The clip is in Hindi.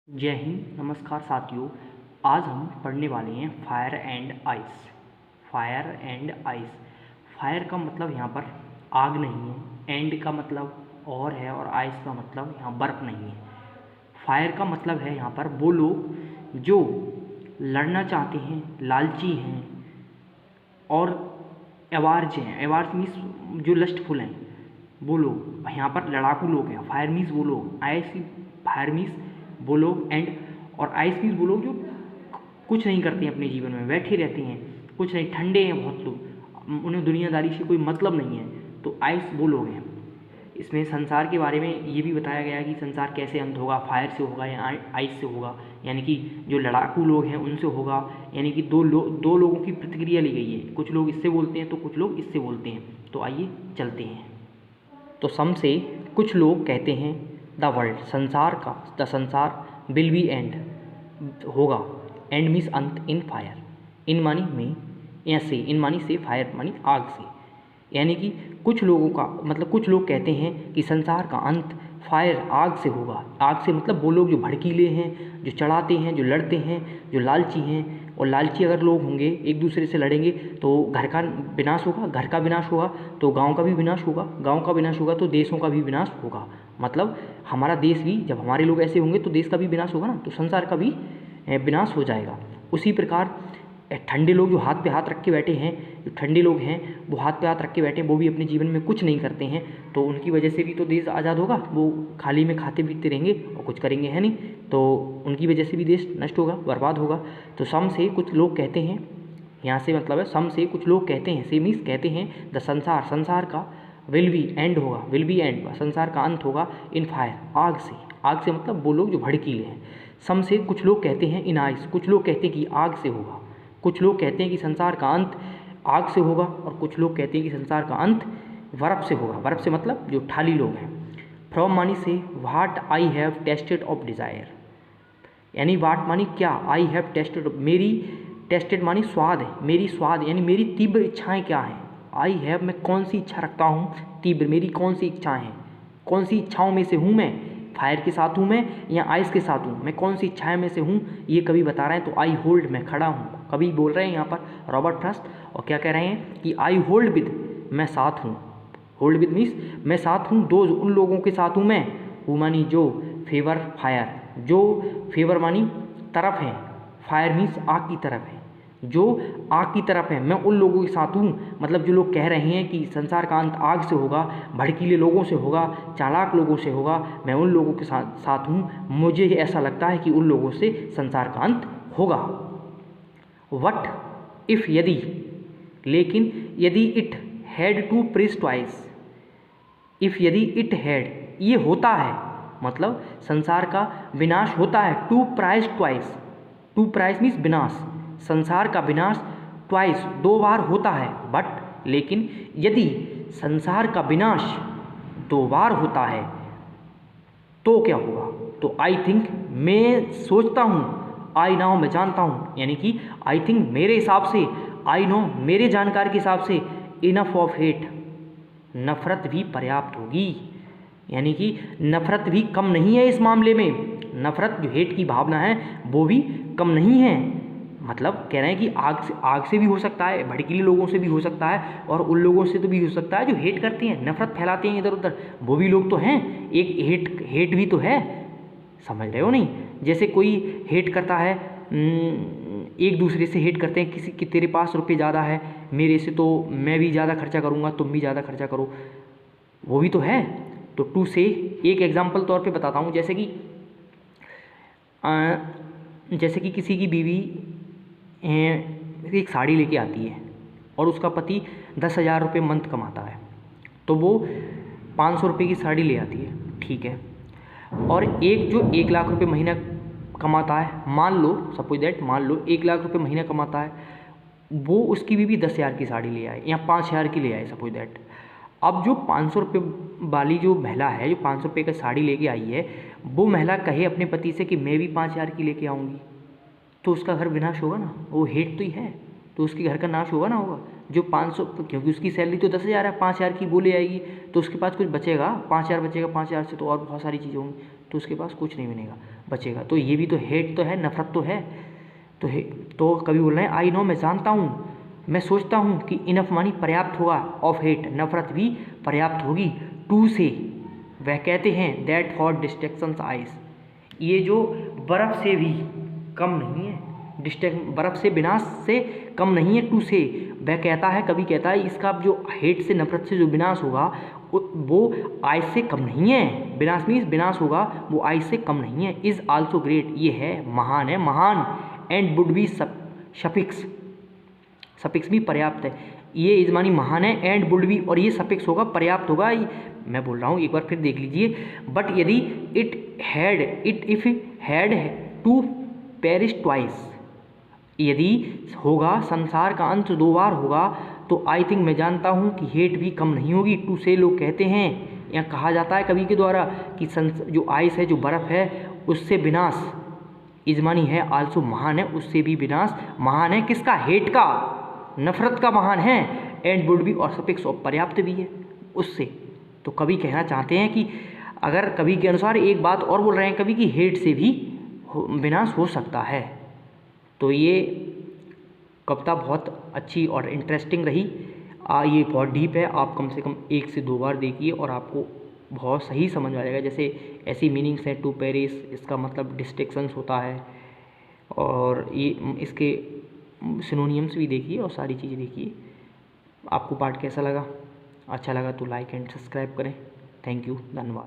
जय हिंद। नमस्कार साथियों, आज हम पढ़ने वाले हैं fire and ice. Fire and ice. Fire का मतलब यहाँ पर आग नहीं है, एंड का मतलब और है, और आइस का मतलब यहाँ बर्फ़ नहीं है। फायर का मतलब है यहाँ पर वो लोग जो लड़ना चाहते हैं, लालची हैं और एवार्ज हैं। एवार्ज मीन्स जो लस्टफुल हैं, वो लोग यहाँ पर लड़ाकू लोग हैं। फायर मीन्स वो लोग, आइस फायर मीन्स वो लोग, एंड और आइस मीन्स वो लोग जो कुछ नहीं करते हैं अपने जीवन में, बैठे रहते हैं, कुछ नहीं, ठंडे हैं बहुत लोग, उन्हें दुनियादारी से कोई मतलब नहीं है, तो आइस वो लोग हैं। इसमें संसार के बारे में ये भी बताया गया है कि संसार कैसे अंत होगा, फायर से होगा या आइस से होगा, यानी कि जो लड़ाकू लोग हैं उनसे होगा। यानी कि दो लोगों की प्रतिक्रिया ली गई है, कुछ लोग इससे बोलते हैं तो कुछ लोग इससे बोलते हैं। तो आइए चलते हैं। तो सम से कुछ लोग कहते हैं द वर्ल्ड, संसार का, द संसार विल बी एंड, होगा, एंड मीन्स अंत, इन फायर, इन मानी में, या से, इन मानी से, फायर मानी आग से। यानी कि कुछ लोगों का मतलब कुछ लोग कहते हैं कि संसार का अंत फायर, आग से होगा। आग से मतलब वो लोग जो भड़कीले हैं, जो चढ़ाते हैं, जो लड़ते हैं, जो लालची हैं। और लालची अगर लोग होंगे, एक दूसरे से लड़ेंगे तो घर का विनाश होगा, घर का विनाश होगा तो गांव का भी विनाश होगा, गांव का विनाश होगा तो देशों का भी विनाश होगा। मतलब हमारा देश भी, जब हमारे लोग ऐसे होंगे तो देश का भी विनाश होगा ना, तो संसार का भी विनाश हो जाएगा। उसी प्रकार ठंडे लोग जो हाथ पे हाथ रख के बैठे हैं, जो ठंडे लोग हैं वो हाथ पे हाथ रख के बैठे हैं, वो भी अपने जीवन में कुछ नहीं करते हैं, तो उनकी वजह से भी तो देश आज़ाद होगा। वो खाली में खाते पीते रहेंगे और कुछ करेंगे है नहीं, तो उनकी वजह से भी देश नष्ट होगा, बर्बाद होगा। तो सम से कुछ लोग कहते हैं, यहाँ से मतलब है सम से कुछ लोग कहते हैं, से मीन्स कहते हैं द संसार, संसार का विल बी एंड होगा, विल बी एंड, संसार का अंत होगा इन फायर, आग से। आग से मतलब वो लोग जो भड़कीले हैं। सम से कुछ लोग कहते हैं इन आइस, कुछ लोग कहते हैं कि आग से होगा। कुछ लोग कहते हैं कि संसार का अंत आग से होगा, और कुछ लोग कहते हैं कि संसार का अंत बर्फ़ से होगा। बर्फ़ से मतलब जो ठाली लोग हैं। फ्रॉम मानी से what I have tested of desire, यानी वाट मानी क्या, आई हैव टेस्टेड, मेरी, टेस्टेड मानी स्वाद है, मेरी स्वाद, यानी मेरी तीव्र इच्छाएं क्या हैं। आई हैव, मैं कौन सी इच्छा रखता हूँ, तीव्र, मेरी कौन सी इच्छाएं हैं, कौन सी इच्छाओं में से हूँ मैं, फायर के साथ हूँ मैं या आइस के साथ हूँ, मैं कौन सी इच्छाएं में से हूँ, ये कभी बता रहे हैं। तो आई होल्ड, मैं खड़ा हूँ, कभी बोल रहे हैं यहाँ पर रॉबर्ट फ्रॉस्ट, और क्या कह रहे हैं कि आई होल्ड विद, मैं साथ हूँ। होल्ड विद मीन्स मैं साथ हूँ, दो उन लोगों के साथ हूँ मैं, वो मानी जो फेवर फायर, जो फेवर मानी तरफ है, फायर मीन्स आग की तरफ है, जो आग की तरफ है, मैं उन लोगों के साथ हूँ। मतलब जो लोग कह रहे हैं कि संसार का अंत आग से होगा, भड़कीले लोगों से होगा, चालाक लोगों से होगा, मैं उन लोगों के साथ हूँ। मुझे ऐसा लगता है कि उन लोगों से संसार का अंत होगा। वट इफ़, यदि, लेकिन, यदि it had to press twice, if यदि इट हैड, ये होता है, मतलब संसार का विनाश होता है, to price twice, to price means विनाश, संसार का विनाश ट्वाइस, दो बार होता है, बट लेकिन, यदि संसार का विनाश दो बार होता है तो क्या होगा। तो आई थिंक, मैं सोचता हूँ, आई नाउ, मैं जानता हूँ, यानी कि आई थिंक मेरे हिसाब से, आई नो मेरे जानकार के हिसाब से, इनफ ऑफ हेट, नफरत भी पर्याप्त होगी। यानी कि नफरत भी कम नहीं है इस मामले में, नफरत जो हेट की भावना है वो भी कम नहीं है। मतलब कह रहे हैं कि आग से भी हो सकता है, भड़कीले लोगों से भी हो सकता है, और उन लोगों से तो भी हो सकता है जो हेट करते हैं, नफरत फैलाते हैं इधर उधर, वो भी लोग तो हैं, एक हेट भी तो है, समझ रहे हो नहीं। जैसे कोई हेट करता है, एक दूसरे से हेट करते हैं, किसी कि तेरे पास रुपये ज़्यादा है मेरे से, तो मैं भी ज़्यादा खर्चा करूँगा, तुम भी ज़्यादा खर्चा करो, वो भी तो है। तो टू से, एक एग्जाम्पल तौर पे बताता हूँ, जैसे कि किसी की बीवी एक साड़ी लेके आती है और उसका पति 10,000 रुपये मंथ कमाता है, तो वो 500 रुपये की साड़ी ले आती है, ठीक है। और एक जो 1 लाख रुपये महीना कमाता है, मान लो, सपोज दैट, मान लो 1 लाख रुपये महीना कमाता है, वो उसकी बीवी 10,000 की साड़ी ले आए या 5,000 की ले आए, सपोज दैट। अब जो 500 रुपये वाली जो महिला है, जो 500 रुपये का साड़ी लेके आई है, वो महिला कहे अपने पति से कि मैं भी 5,000 की लेके आऊँगी, तो उसका घर विनाश होगा ना, वो हेट तो ही है, तो उसके घर का नाश होगा ना, होगा। जो 500, क्योंकि उसकी सैलरी तो 10,000 है, 5,000 की वो ले आएगी, तो उसके पास कुछ बचेगा, 5,000 बचेगा, 5,000 से तो और बहुत सारी चीज़ें होंगी, तो उसके पास कुछ नहीं बचेगा। तो ये भी तो हेट तो है, नफरत तो है। तो कवि बोल रहे हैं आई नो, मैं जानता हूँ, मैं सोचता हूँ कि इनफ मानी पर्याप्त होगा, ऑफ हेट नफरत भी पर्याप्त होगी, टू से वह कहते हैं दैट फॉर डिस्ट्रैक्शंस आइस, ये जो बर्फ़ से भी कम नहीं है, बर्फ़ से विनाश से कम नहीं है, टू से वह कहता है, कभी कहता है इसका जो हेट से नफरत से जो विनाश होगा वो आइस से कम नहीं है, विनाश मीन्स विनाश होगा वो आइस से कम नहीं है। इज़ आल्सो ग्रेट, ये है महान है, महान, एंड वुड बी सफिक्स भी पर्याप्त है, ये इज मानी महान है, एंड वुड बी और ये सफिक्स होगा पर्याप्त होगा, मैं बोल रहा हूँ एक बार फिर देख लीजिए। बट यदि if had to perish twice, यदि होगा संसार का अंत 2 बार होगा, तो आई थिंक मैं जानता हूँ कि हेट भी कम नहीं होगी, टू से लोग कहते हैं या कहा जाता है कवि के द्वारा कि जो आइस है, जो बर्फ़ है, उससे विनाश इजमानी है, आल्सो महान है, उससे भी विनाश महान है, किसका, हेट का, नफरत का महान है, एंड वुड बी और सफिक्स और पर्याप्त भी है उससे। तो कवि कहना चाहते हैं कि अगर कवि के अनुसार एक बात और बोल रहे हैं कवि कि हेट से भी विनाश हो सकता है। तो ये कविता बहुत अच्छी और इंटरेस्टिंग रही। ये बहुत डीप है, आप कम से कम 1 से 2 बार देखिए और आपको बहुत सही समझ में आ जाएगा। जैसे ऐसी मीनिंग्स हैं, टू पेरिस इसका मतलब डिस्ट्रैक्शंस होता है, और ये इसके सिनोनियम्स भी देखिए और सारी चीज़ें देखिए। आपको पार्ट कैसा लगा? अच्छा लगा तो लाइक एंड सब्सक्राइब करें। थैंक यू, धन्यवाद।